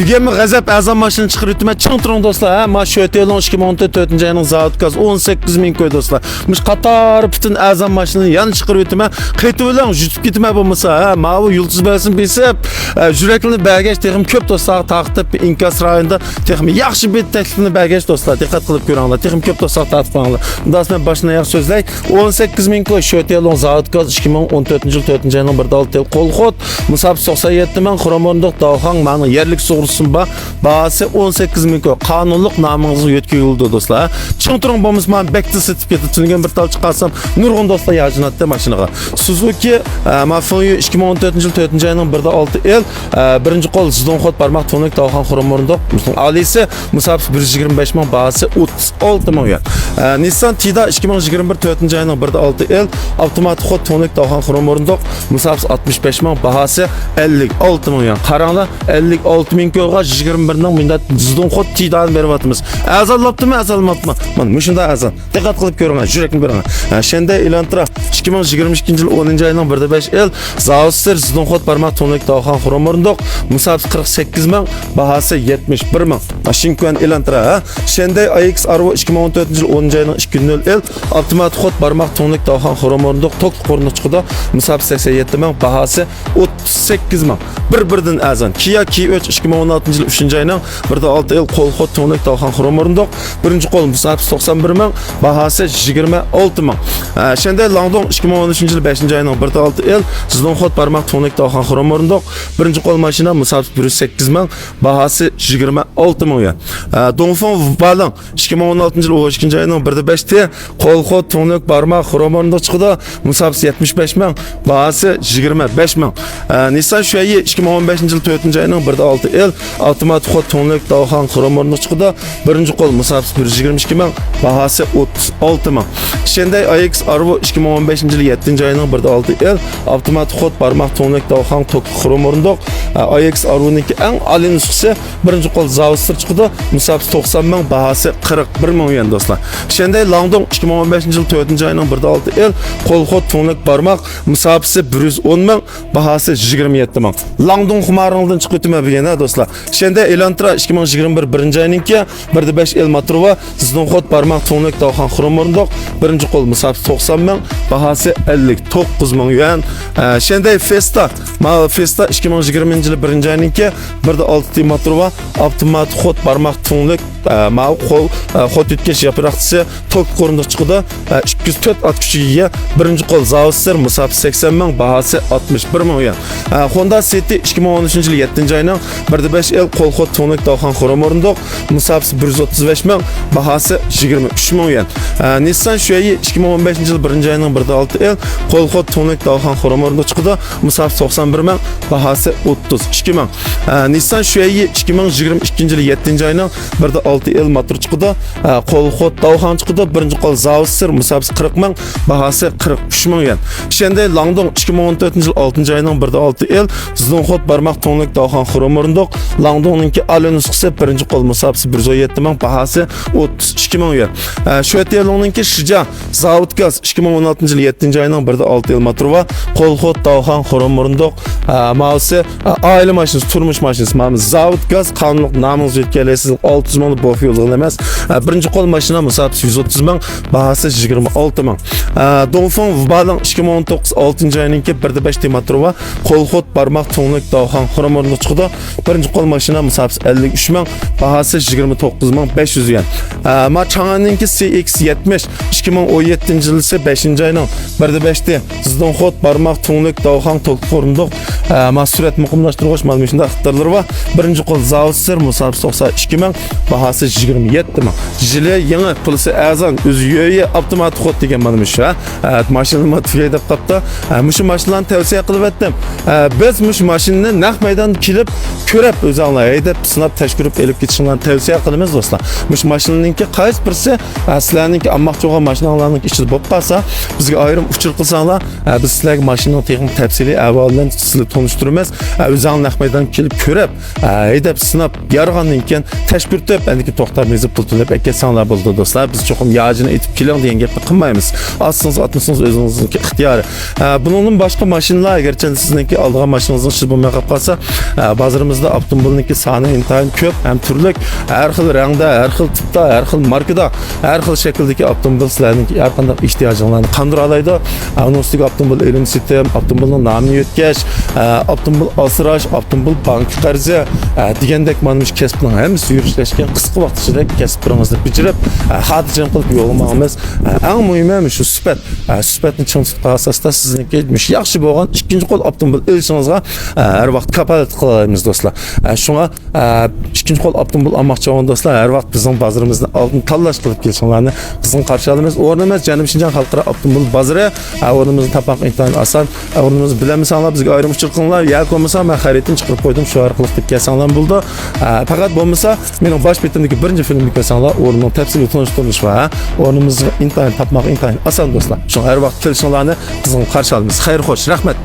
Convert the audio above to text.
Yigemi g'azab azam mashina chiqarib o'tma ching turing do'stlar. Ha, mana shu Toyota 2014-yilning zavod gaz 18.000 koy do'stlar. Mush qator butun azam mashinani yana chiqarib o'tma. Qaytib bilan yutib ketma bo'lmasa, ha, mana bu yulduz basin besib, yurakni bagaj texim ko'p do'stlar taqtib inkas rayonida texim yaxshi bir taklifni bagaj do'stlar. Diqqat qilib ko'ringlar. Texim ko'p do'stlar taqib qo'yinglar. Bundan so'ng boshini yaxshi so'zlay. 18.000 koy shu Toyota zavod gaz 2014-yilning 1-6 yil qo'lxot. Musab 97 ming xromondoq dağxan ma'ni yerlik Sunba bahası 18.000 koy qonunluq namınızı yetkazildi do'stlar. Ching turing bo'lmasa men bekti sertifikati tutilgan bir tal chiqarsam nurg'un do'stlar yajinatda mashinaga. Suzuki Mafuyu 2014-yilning 1-6 yil birinchi qo'l Zdonxot barmoq to'nik dağxan xromondoq. Alisi Musab 125 ming bahası 36 ming. Nissan Tida 2021-yilning 1-6 yil avtomatik xod to'nik dağxan xromondoq. Musab 65 ming bahası 56 ming. Qaranglar 56 ming ko'ga 21 ning mindat Zdonxot Tidani beryapmiz. Azallabdimi, azalmabmi? Mana shunda azal. Diqqat qilib ko'ringlar, yurakni bering. Shunda Elantra 2022-yil 10-yilning 1-5 yil Zausser Zdonxot barmoq to'nik dağxan xromondoq. Musab 48 ming bahası 71 ming. Shinkuan Elantra. Shunda AX Arvo 2014-yil 10-yilning 2-0 yil avtomatik xod barmoq to'nik dağxan xromondoq tok qo'rnichqida Musab 87 ming bahası 38 ming. Bir-birdan azan. Kia K3 2016-yil 3-yilning 1-6 yil qo'lxot to'nik dağxan xromondoq. Birinchi qo'l Musab 91 ming bahası 26 ming. Shunda Langdong 2013-yil 5-yilning 1-6 yil Zdonxot barmoq to'nik dağxan xromondoq. Birinchi qo'l mashina Musab 108 ming bahası 26 ming. Dongfeng Balang 2016-yil 12-yilning 1-5 yil qo'lxot to'nik barmoq xromondoq chiqdi. Musab 75 ming bahası 25 ming. Nissan Shuai 2015-yil 4-yilning 1-6 yil avtomatik xod to'nik dağxan xromondoq chiqdi. Birinchi qo'l Musab 122 ming bahası 36 ming. Hyundai AX Arvo 2015-yil 7-yilning 1-6 yil avtomatik xod barmoq to'nik dağxan tok xromondoq. AX Arvo'ning eng oliy nusxasi birinchi qo'l Zausser chiqdi. Musab 90 ming bahası 41 ming yuan do'stlar. Hyundai Langdong 2015-yil 4-yilning 1-6 yil qo'lxot to'nik barmoq Musabisi 110 ming bahası 27 ming. Langdong xumaringdan chiqib o'tma bo'lgan do'stlar. Shunda Elantra 2021 1-yilningki 1-5 yil motorva Zdonxot barmoq to'nik dağxan xromondoq. Birinchi qo'l Musab 90 ming bahası 59 ming yuan. Shunda Festa 2020-yil 1-yilningki 1-6 yil motorva avtomatik xod barmoq to'nik qo'l xod yetkash yaproqchisi tok qo'rindiq chiqdi. 204 at kuchiga birinchi qo'l Zausser Musab 80 ming bahası 61 ming yuan. Honda City 2013-yil 7-yilning 1-5 yil qo'l xod to'nik dağxan xromondoq. Musab 135 ming bahası 23 ming yuan. Nissan Shuai 2015-yil 1-yilning 1-6 yil qo'l xod to'nik dağxan xromondoq chiqdi. Musab 91 ming bahası 32 ming. Nissan Shuai 2022-yil 7-yilning 1-6 yil motor chiqdi. Qo'l xod dağxan chiqdi. Birinchi qo'l Zausser Musab 40 ming bahası 43 ming yuan. Shunda Langdong 2014-yil 6-yilning 1-6 yil Zdonxot barmoq to'nik dağxan xromondoq. Langdong'ninki oliy nusxasi birinchi qo'l Musab 117 ming bahası 32 ming yuan. Shu Toyota'ninki Shija zavod gaz 2016-yil 7-yilning 1-6 yil motorva qo'lxot dağxan xromondoq. Mavsi oila mashinasi, turmush mashinasi. Mana zavod gaz qonunluq namingiz yetkazasiz 600 ming bu yo'ldan emas. Birinchi qo'l mashina Musab 130 ming bahası 26 ming. Dongfeng Balang 2019 6-yilningki 1-5 yil motorva qo'lxot barmoq to'nik dağxan xromondoq chiqdi. Birinchi qo'l mashina Musab 53 ming bahası 29 ming 500 yuan. Ma Chang'anninki CX70 2017-yil 5-yilning 1-5 yil Zdonxot barmoq to'nik dağxan tok qo'rindiq. Ma surat muqimlashtirg'ich mana shunday ixtiyorlar va birinchi qo'l Zausser Musab 92 ming bahası 27 ming. Jili yangi pulsi azan o'zi avtomatik xod degan mana shu. Mashina modifikatsiya deb qapti. Mushu mashinalarni tavsiya qilib etdim. Biz mush mashinani naq maydonga kelib ko'rib o'zinglar haydab sinab tashkirib elib ketishinglarni tavsiya qilamiz do'stlar. Mush mashinaningki qaysi birisi sizlarningki almoqchi bo'lgan mashinalarning ichida bo'lib qolsa, bizga ayrim uchur qilsanglar, biz sizlarga mashinaning texnik tafsiliy ahvolidan sizlarni tanishtiramiz. O'zinglar naq maydonga kelib ko'rib haydab sinab yarg'andan keyin tashkirib Belki toxtamayızı pul to'lab ketsanlar bo'ldi do'stlar. Biz cho'qim yajini etib keling degan gapni qilmaymiz. Alsangiz atmasangiz o'zingizniki ixtiyori. Bundan boshqa mashinalar agarchi sizniki olgan mashinangizni ish bo'lmay qolib qolsa, bozorimizda avtomobilniki soni intayin ko'p, ham turli, har xil rangda, har xil tipda, har xil markada, har xil shakldagi avtomobil sizlarning har qanday ehtiyojinglarni qandira oladi. Uning ustiga avtomobil elim sistem, avtomobilning nomini yetkash, avtomobil asrash, avtomobil bank qarzi degandek mana shu kasbning hammasi yurishlashgan qisqa vaqt ichida kasblaringizni bijirib, xotirjam qilib yo'llamamiz. Eng muhimi shu sifatni ching tutgan asosda sizniki yaxshi bo'lgan ikkinchi qo'l avtomobil olishingizga har vaqt kapolat qilamiz do'stlar. Shunga ikkinchi qo'l avtomobil olmoqchi bo'lgan do'stlar har vaqt bizning bozorimizni oldin tanlash qilib kelishinglarni qizg'in qarshi olamiz. O'rnimiz Janubiy Shinjon xalqaro avtomobil bozori. O'rnimizni topmoq intayin oson. O'rnimizni bilamizsizlar, bizga ayrimchilik qilinglar. Yo'q bo'lmasa men xaritini chiqarib qo'ydim, shu orqali kelsanlar bo'ldi. Faqat bo'lmasa mening bosh betimdagi birinchi filmni ko'rsanglar, o'rnining tafsiliy tunishtirish va o'rnimizni intayin topmoq intayin oson do'stlar. Shu har vaqt kelishinglarni qizg'in qarshi olamiz. Xayr xo'sh, rahmat.